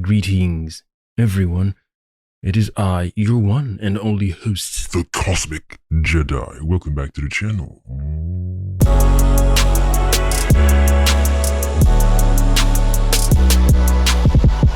Greetings, everyone. It is I, your one and only host, the Cosmic Jedi. Welcome back to the channel.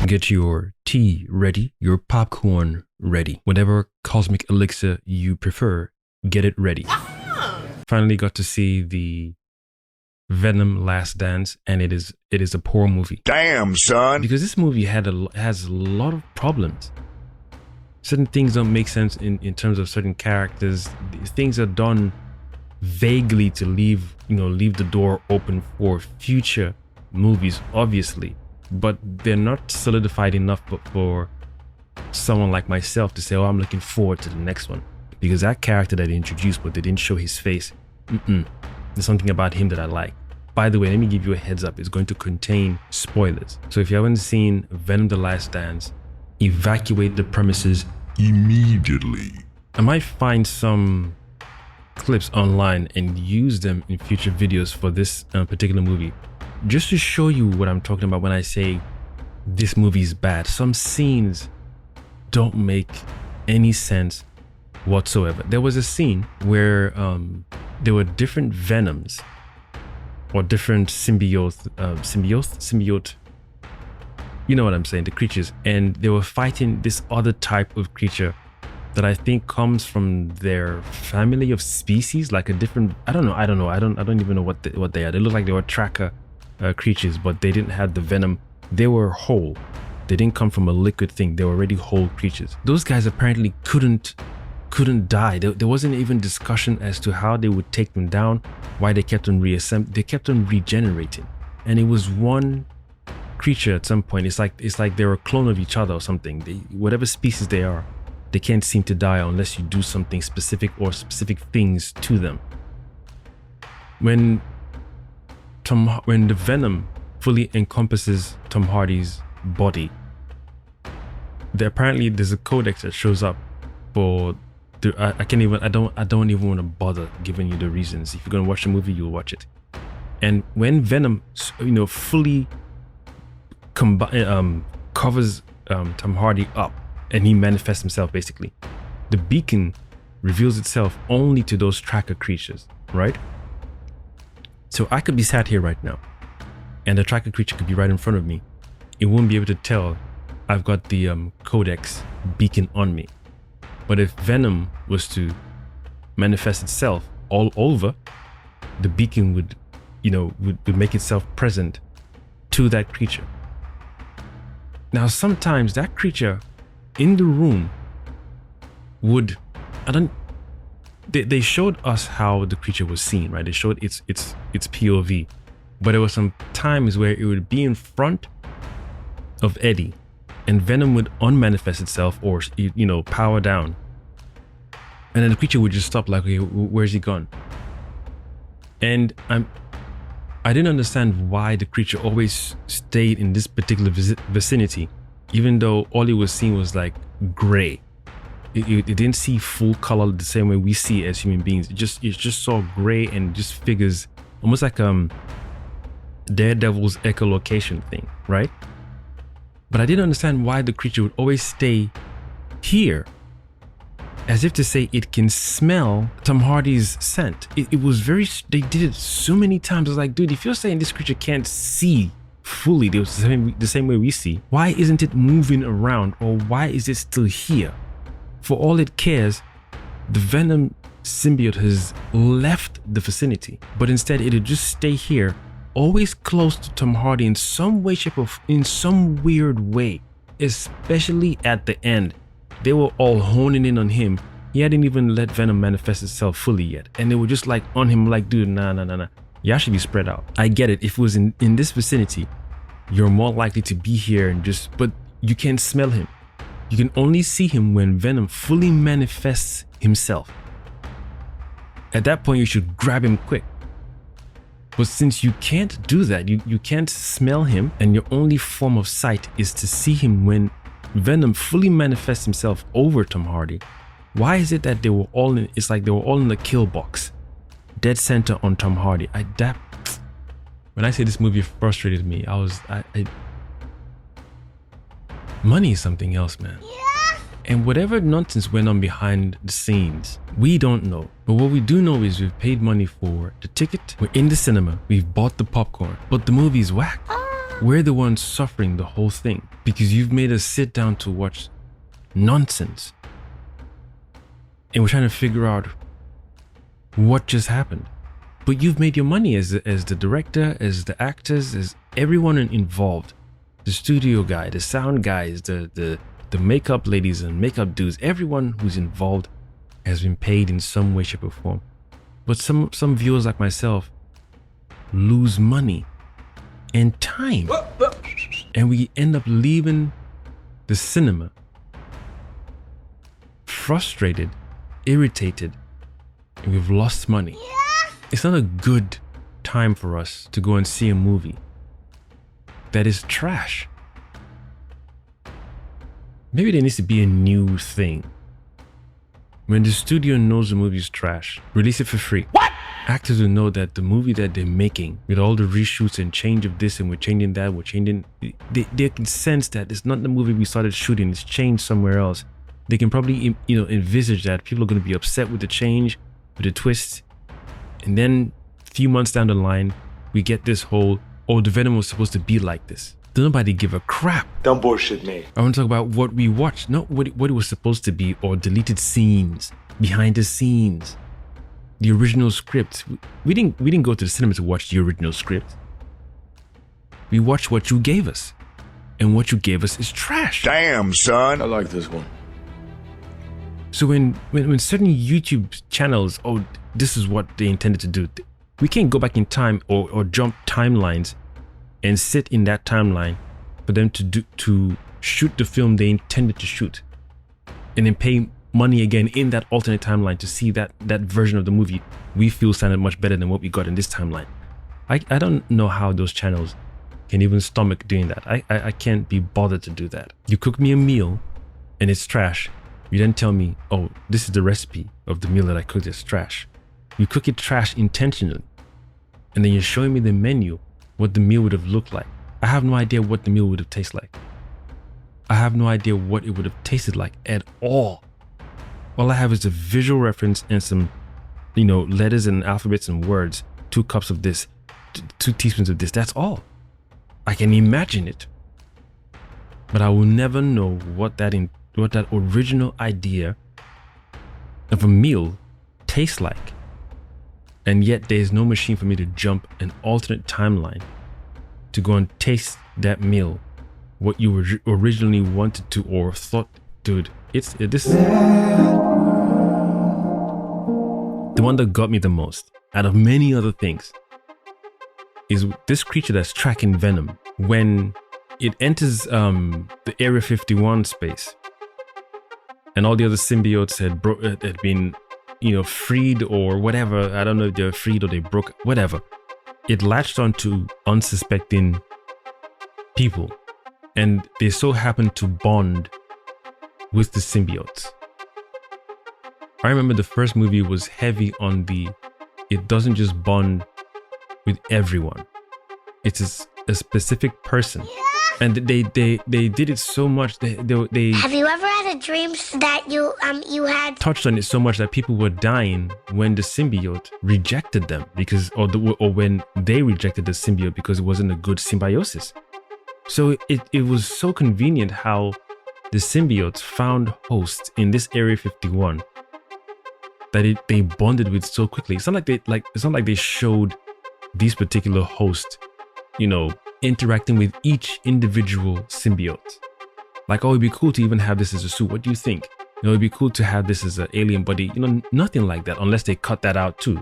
Get your tea ready, your popcorn ready. Whatever cosmic elixir you prefer, get it ready. Finally got to see the Venom Last Dance, and it is a poor movie. Damn, son. Because this movie has a lot of problems. Certain things don't make sense in terms of certain characters. Things are done vaguely to leave the door open for future movies, obviously, but they're not solidified enough for someone like myself to say, oh, I'm looking forward to the next one. Because that character that they introduced, but they didn't show his face, there's something about him that I like. By the way, let me give you a heads up. It's going to contain spoilers. So if you haven't seen Venom The Last Dance, evacuate the premises immediately. I might find some clips online and use them in future videos for this particular movie, just to show you what I'm talking about when I say this movie is bad. Some scenes don't make any sense whatsoever. There was a scene where there were different Venoms or different symbiote, you know what I'm saying, the creatures, and they were fighting this other type of creature that I think comes from their family of species, like a different, I don't even know what they are. They look like they were tracker creatures, but they didn't have the venom. They were whole. They didn't come from a liquid thing. They were already whole creatures. Those guys apparently couldn't die. There wasn't even discussion as to how they would take them down, why they kept on they kept on regenerating. And it was one creature at some point. It's like they're a clone of each other or something. Whatever species they are, they can't seem to die unless you do something specific or specific things to them. When the venom fully encompasses Tom Hardy's body, apparently there's a codex that shows up for I don't even want to bother giving you the reasons. If you're gonna watch the movie, you'll watch it. And when Venom fully covers Tom Hardy up and he manifests himself, basically, the beacon reveals itself only to those tracker creatures, right? So I could be sat here right now and the tracker creature could be right in front of me. It won't be able to tell I've got the codex beacon on me. But if Venom was to manifest itself all over, the beacon would make itself present to that creature. Now, sometimes that creature in the room would, they showed us how the creature was seen, right? They showed its POV, but there were some times where it would be in front of Eddie and Venom would unmanifest itself or, power down. And then the creature would just stop, like, okay, where's he gone? And I didn't understand why the creature always stayed in this particular vicinity, even though all it was seeing was like gray. It didn't see full color the same way we see as human beings. It just saw gray and just figures, almost like Daredevil's echolocation thing, right? But I didn't understand why the creature would always stay here, as if to say it can smell Tom Hardy's scent. It was very, they did it so many times. I was like, dude, if you're saying this creature can't see fully the same way we see, why isn't it moving around, or why is it still here? For all it cares, the Venom symbiote has left the vicinity, but instead it'll just stay here, always close to Tom Hardy in some way, shape, or in some weird way. Especially at the end, they were all honing in on him. He hadn't even let Venom manifest itself fully yet, and they were just like on him, like, dude, nah. Y'all should be spread out. I get it. If it was in this vicinity, you're more likely to be here and but you can't smell him. You can only see him when Venom fully manifests himself. At that point, you should grab him quick. But since you can't do that, you can't smell him, and your only form of sight is to see him when Venom fully manifests himself over Tom Hardy, why is it that it's like they were all in the kill box, dead center on Tom Hardy? When I say this movie frustrated me, Money is something else, man. And whatever nonsense went on behind the scenes, we don't know. But what we do know is we've paid money for the ticket, we're in the cinema, we've bought the popcorn, but the movie's whack. We're the ones suffering the whole thing because you've made us sit down to watch nonsense. And we're trying to figure out what just happened. But you've made your money as the director, as the actors, as everyone involved. The studio guy, the sound guys, the makeup ladies and makeup dudes, everyone who's involved has been paid in some way, shape or form. But some viewers like myself lose money and time. And we end up leaving the cinema frustrated, irritated, and we've lost money. It's not a good time for us to go and see a movie that is trash. Maybe there needs to be a new thing. When the studio knows the movie is trash, release it for free. What? Actors will know that the movie that they're making, with all the reshoots and change of this and we're changing that, we're changing, they can sense that it's not the movie we started shooting, it's changed somewhere else. They can probably, envisage that people are going to be upset with the change, with the twist. And then a few months down the line, we get this whole, the Venom was supposed to be like this. Does nobody give a crap? Don't bullshit me. I want to talk about what we watched, not what it was supposed to be, or deleted scenes, behind the scenes, the original script. We didn't go to the cinema to watch the original script. We watched what you gave us, and what you gave us is trash. Damn, son. I like this one. So when certain YouTube channels, this is what they intended to do, we can't go back in time or jump timelines and sit in that timeline for them to shoot the film they intended to shoot, and then pay money again in that alternate timeline to see that version of the movie we feel sounded much better than what we got in this timeline. I don't know how those channels can even stomach doing that. I can't be bothered to do that. You cook me a meal and it's trash. You then tell me, this is the recipe of the meal that I cooked, it's trash. You cook it trash intentionally. And then you're showing me the menu, what the meal would have looked like. I have no idea what the meal would have tasted like. I have no idea what it would have tasted like at all. All I have is a visual reference and some, letters and alphabets and words. 2 cups of this, 2 teaspoons of this. That's all. I can imagine it. But I will never know what that original idea of a meal tastes like. And yet there is no machine for me to jump an alternate timeline to go and taste that meal, what you originally wanted to or thought. Dude, this is the one that got me the most out of many other things is this creature that's tracking Venom. When it enters the Area 51 space and all the other symbiotes had been freed or whatever. I don't know if they're freed or they broke, whatever. It latched onto unsuspecting people, and they so happened to bond with the symbiotes. I remember the first movie was heavy on it doesn't just bond with everyone. It's a specific person. And they did it so much. They Have you ever had a dream that you had touched on it so much that people were dying when the symbiote rejected them or when they rejected the symbiote because it wasn't a good symbiosis. So it was so convenient how the symbiotes found hosts in this Area 51 that they bonded with so quickly. It's not like they showed these particular hosts, interacting with each individual symbiote. Like, it'd be cool to even have this as a suit. What do you think? It'd be cool to have this as an alien body. Nothing like that, unless they cut that out too.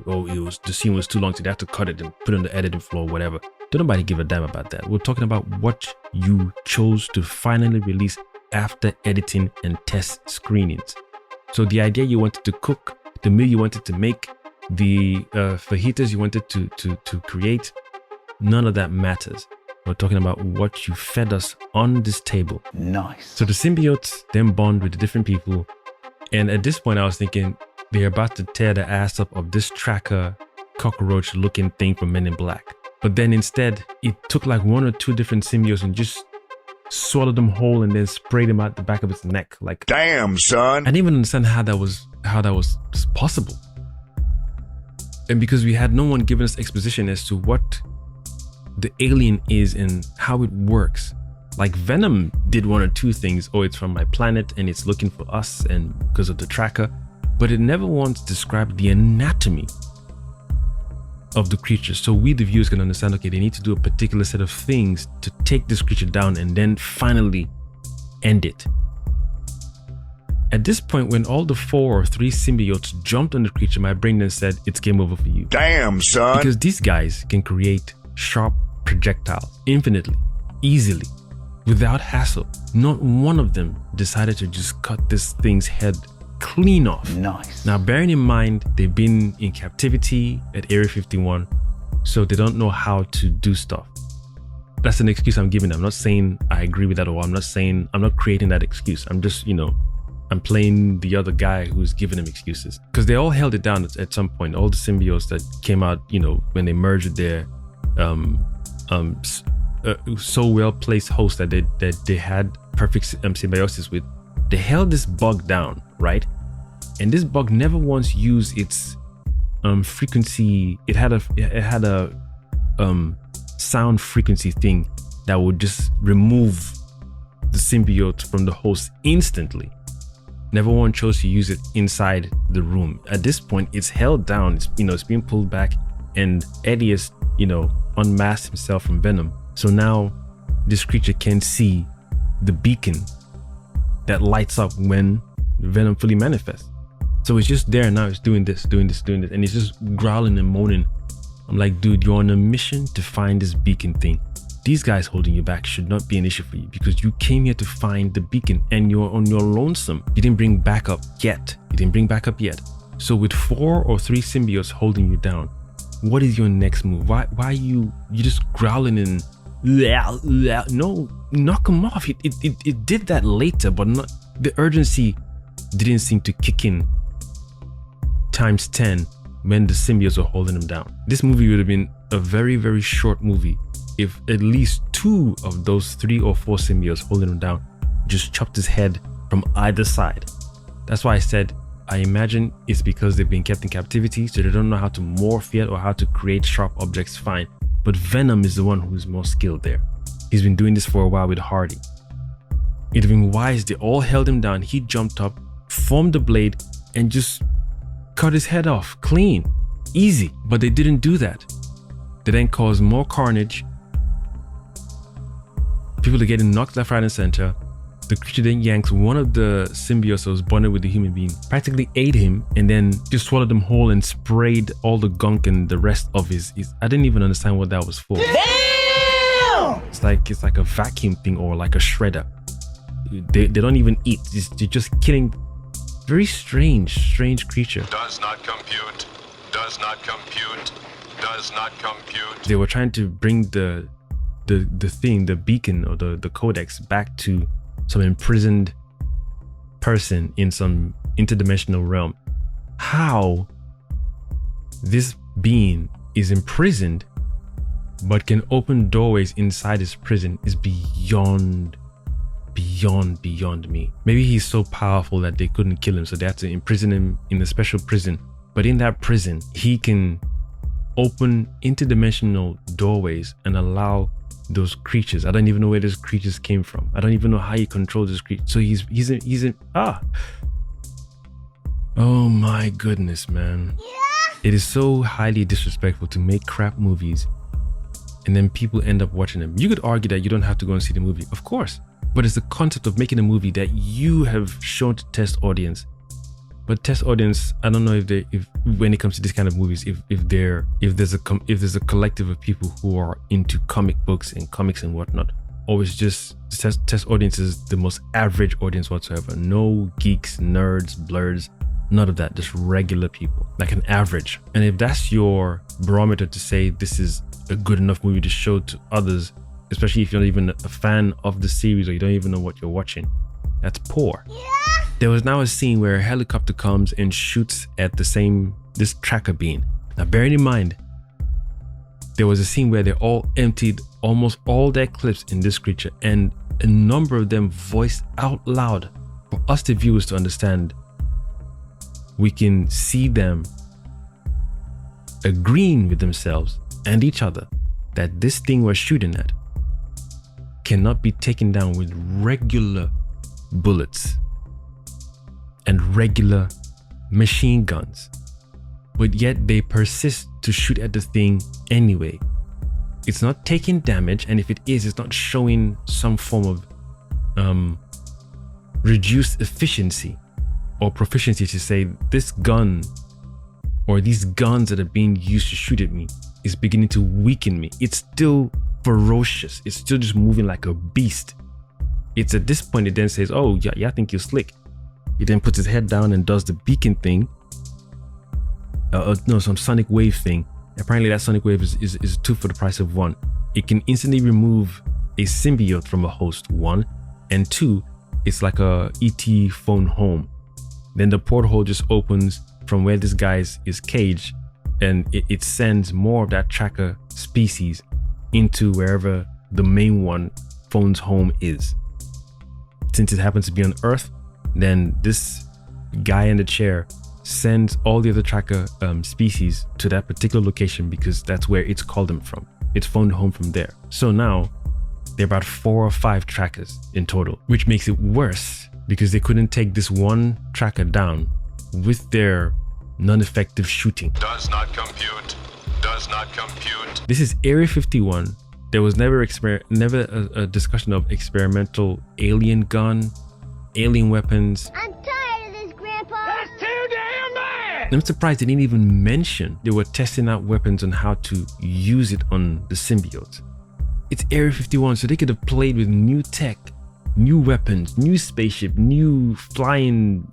The scene was too long, so they have to cut it and put it on the editing floor, whatever. Don't nobody give a damn about that. We're talking about what you chose to finally release after editing and test screenings. So the idea you wanted to cook, the meal you wanted to make, the fajitas you wanted to create, none of that matters. We're talking about what you fed us on this table. Nice. So the symbiotes then bond with the different people. And at this point, I was thinking they're about to tear the ass up of this tracker cockroach looking thing from Men in Black. But then instead, it took like 1 or 2 different symbiotes and just swallowed them whole and then sprayed them out the back of its neck. Like, Damn, son. I didn't even understand how that was possible. And because we had no one giving us exposition as to what the alien is and how it works. Like Venom did one or two things. Oh, it's from my planet and it's looking for us and because of the tracker. But it never once described the anatomy of the creature. So we, the viewers, can understand, okay, they need to do a particular set of things to take this creature down and then finally end it. At this point, when all the 4 or 3 symbiotes jumped on the creature, my brain then said, it's game over for you. Damn, son. Because these guys can create sharp projectiles infinitely, easily, without hassle. Not one of them decided to just cut this thing's head clean off. Nice. Now, bearing in mind, they've been in captivity at Area 51, so they don't know how to do stuff. That's an excuse I'm giving them. I'm not saying I agree with that, or I'm not creating that excuse. I'm just, I'm playing the other guy who's giving them excuses. Because they all held it down at some point. All the symbiotes that came out, when they merged with their so well-placed host that they had perfect symbiosis with, they held this bug down, right? And this bug never once used its frequency. It had a sound frequency thing that would just remove the symbiote from the host instantly. Never one chose to use it inside the room. At this point, it's held down. It's being pulled back, and Eddie has unmasked himself from Venom. So now this creature can see the beacon that lights up when Venom fully manifests. So it's just there now. It's doing this, and it's just growling and moaning. I'm like, dude, you're on a mission to find this beacon thing. These guys holding you back should not be an issue for you, because you came here to find the beacon and you're on your lonesome. You didn't bring backup yet. So with 4 or 3 symbiotes holding you down, what is your next move? Why are you just growling and no, knock him off. It did that later, but not, the urgency didn't seem to kick in times 10 when the symbiotes were holding him down. This movie would have been a very, very short movie if at least 2 of those 3 or 4 symbiotes holding him down just chopped his head from either side. That's why I said I imagine it's because they've been kept in captivity, so they don't know how to morph yet or how to create sharp objects fine. But Venom is the one who's more skilled there. He's been doing this for a while with Hardy. It'd have been wise, they all held him down. He jumped up, formed the blade, and just cut his head off clean, easy. But they didn't do that. They then caused more carnage. People are getting knocked left, right, and center. The creature then yanks one of the symbiotes that was bonded with the human being, practically ate him, and then just swallowed them whole and sprayed all the gunk and the rest of his I didn't even understand what that was for. Damn! It's like a vacuum thing or like a shredder. They don't even eat. They're just killing. Very strange creature. Does not compute. They were trying to bring the thing, the beacon or the codex back to some imprisoned person in some interdimensional realm. How this being is imprisoned but can open doorways inside his prison is beyond me. Maybe he's so powerful that they couldn't kill him, so they had to imprison him in a special prison. But in that prison, he can open interdimensional doorways and allow those creatures. I don't even know where those creatures came from. I don't even know how he controls this creature. So he's oh my goodness, man. It is so highly disrespectful to make crap movies and then people end up watching them. You could argue that you don't have to go and see the movie, of course, but it's the concept of making a movie that you have shown to test audience. But test audience, I don't know if when it comes to this kind of movies, if there's a collective of people who are into comic books and comics and whatnot, or it's just test audience is the most average audience whatsoever. No geeks, nerds, blerds, none of that. Just regular people, like an average. And if that's your barometer to say this is a good enough movie to show to others, especially if you're not even a fan of the series or you don't even know what you're watching, that's poor. There was now a scene where a helicopter comes and shoots at this tracker beam. Now, bearing in mind, there was a scene where they all emptied almost all their clips in this creature, and a number of them voiced out loud for us, the viewers, to understand. We can see them agreeing with themselves and each other that this thing we're shooting at cannot be taken down with regular bullets and regular machine guns, but yet they persist to shoot at the thing anyway. It's not taking damage, and if it is, it's not showing some form of reduced efficiency or proficiency to say this gun or these guns that are being used to shoot at me is beginning to weaken me. It's still ferocious. It's still just moving like a beast. It's at this point it then says, oh yeah, I think you're slick. He then puts his head down and does the beacon thing. Some sonic wave thing. Apparently that sonic wave is 2 for the price of 1. It can instantly remove a symbiote from a host, 1, and 2, it's like a ET phone home. Then the porthole just opens from where this guy is caged, and it sends more of that tracker species into wherever the main one phone's home is. Since it happens to be on Earth, then this guy in the chair sends all the other tracker species to that particular location because that's where it's called them from. It's phoned home from there. So now there are about 4 or 5 trackers in total, which makes it worse because they couldn't take this one tracker down with their non-effective shooting. Does not compute. Does not compute. This is Area 51. There was never a discussion of experimental alien gun, alien weapons. I'm tired of this, Grandpa. That's too damn bad! I'm surprised they didn't even mention they were testing out weapons on how to use it on the symbiotes. It's Area 51, so they could have played with new tech, new weapons, new spaceship, new flying,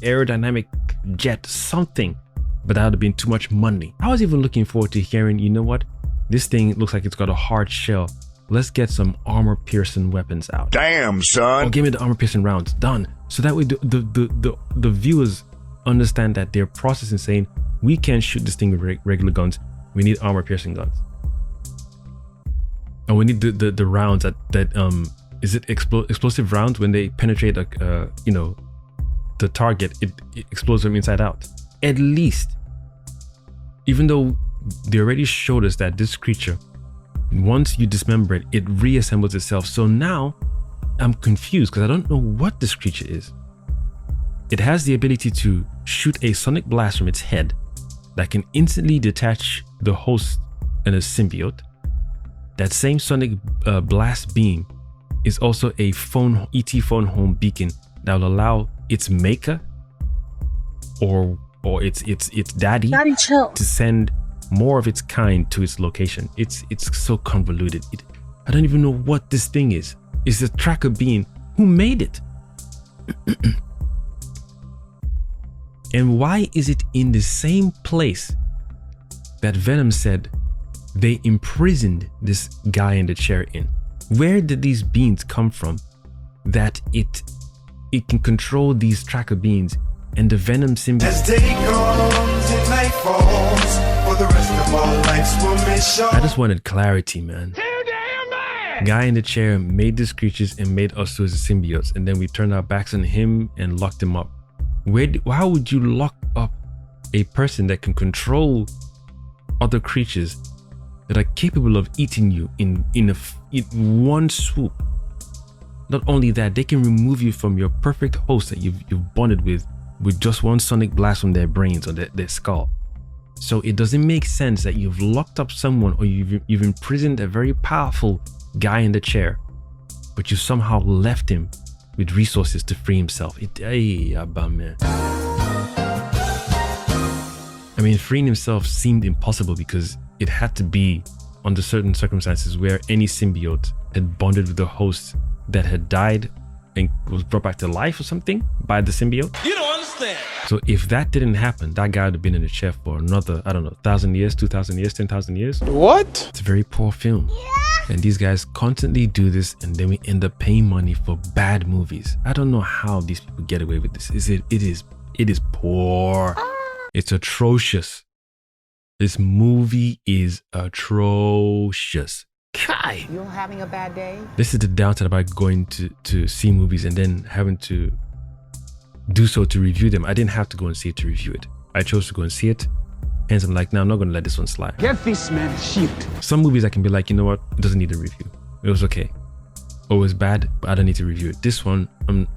aerodynamic jet, something. But that would have been too much money. I was even looking forward to hearing, you know what? This thing looks like it's got a hard shell. Let's get some armor-piercing weapons out. Damn, son. Or give me the armor-piercing rounds. Done. So that way the viewers understand that they're processing saying, we can't shoot this thing with regular guns. We need armor-piercing guns. And we need the rounds that is it explosive rounds when they penetrate the target, it explodes them inside out. At least, even though they already showed us that this creature, once you dismember it, it reassembles itself. So now I'm confused because I don't know what this creature is. It has the ability to shoot a sonic blast from its head that can instantly detach the host and a symbiote. That same sonic blast beam is also a ET phone home beacon that will allow its maker or its daddy to send more of its kind to its location. It's so convoluted. I don't even know what this thing is. It's a tracker being. Who made it? And why is it in the same place that Venom said they imprisoned this guy in the chair in? Where did these beings come from that it can control these tracker beings and the Venom symbiote? As day comes and night falls, for the rest of our lives we'll miss y'all. I just wanted clarity, man. Too damn bad! Guy in the chair made these creatures and made us as symbiotes, and then we turned our backs on him and locked him up. How would you lock up a person that can control other creatures that are capable of eating you in one swoop? Not only that, they can remove you from your perfect host that you've bonded with just one sonic blast from their brains or their skull. So it doesn't make sense that you've locked up someone or you've imprisoned a very powerful guy in the chair, but you somehow left him with resources to free himself. I mean, freeing himself seemed impossible because it had to be under certain circumstances where any symbiote had bonded with the host that had died and was brought back to life or something by the symbiote. You don't understand. So if that didn't happen, that guy would have been in the chair for another, 1,000 years, 2,000 years, 10,000 years. What? It's a very poor film. And these guys constantly do this, and then we end up paying money for bad movies. I don't know how these people get away with this. It is poor. It's atrocious. This movie is atrocious. Kai. You having a bad day? This is the downside about going to see movies and then having to do so to review them. I didn't have to go and see it to review it. I chose to go and see it. Hence, I'm like, no, I'm not going to let this one slide. Get this man a shield. Some movies I can be like, you know what? It doesn't need a review. It was okay. Or it was bad, but I don't need to review it. This one,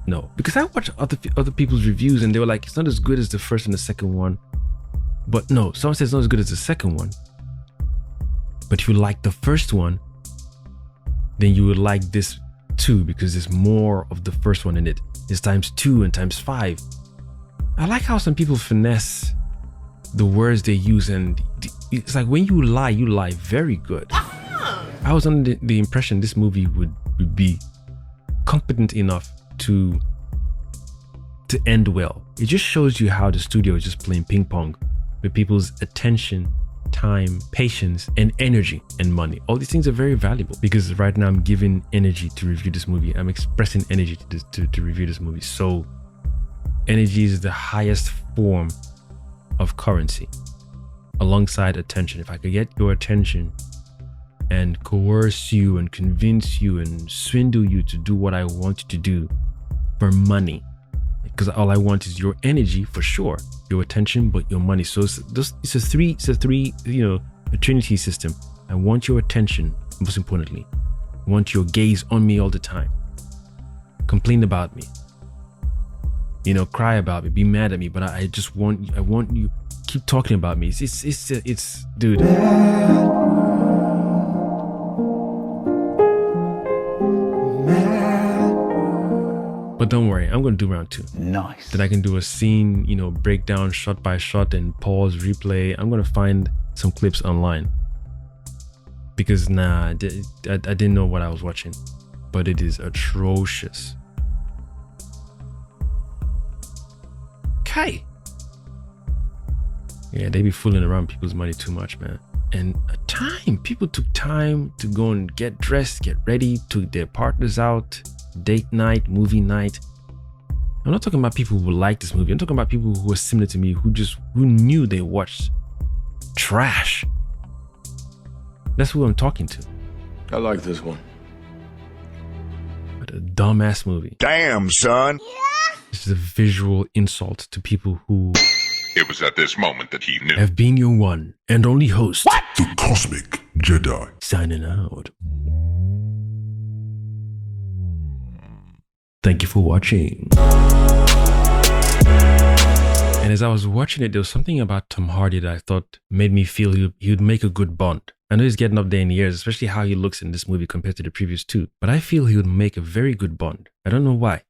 no. Because I watched other people's reviews and they were like, it's not as good as the first and the second one. But no, someone says it's not as good as the second one. But if you like the first one, then you would like this too, because there's more of the first one in it. It's ×2 and ×5. I like how some people finesse the words they use, and it's like when you lie very good. I was under the impression this movie would be competent enough to end well. It just shows you how the studio is just playing ping pong with people's attention, time, patience, and energy and money. All these things are very valuable because right now I'm giving energy to review this movie. I'm expressing energy to review this movie. So energy is the highest form of currency alongside attention. If I could get your attention and coerce you and convince you and swindle you to do what I want you to do for money, because all I want is your energy for sure, your attention, but your money. So it's a three, a trinity system. I want your attention, most importantly. I want your gaze on me all the time. Complain about me. Cry about me, be mad at me, but I want you, keep talking about me. It's dude. But don't worry, I'm going to do round 2. Nice. Then I can do a scene, breakdown shot by shot and pause, replay. I'm going to find some clips online. Because I didn't know what I was watching. But it is atrocious. Okay. Yeah, they be fooling around people's money too much, man. And people took time to go and get dressed, get ready, took their partners out. Date night, movie night. I'm not talking about people who like this movie. I'm talking about people who are similar to me, who knew they watched trash. That's who I'm talking to. I like this one. But a dumbass movie. Damn, son. This is a visual insult to people who It was at this moment that he knew. have been your one and only host. What? The Cosmic Jedi. Signing out. Thank you for watching. And as I was watching it, there was something about Tom Hardy that I thought made me feel he would make a good Bond. I know he's getting up there in years, especially how he looks in this movie compared to the previous two. But I feel he would make a very good Bond. I don't know why.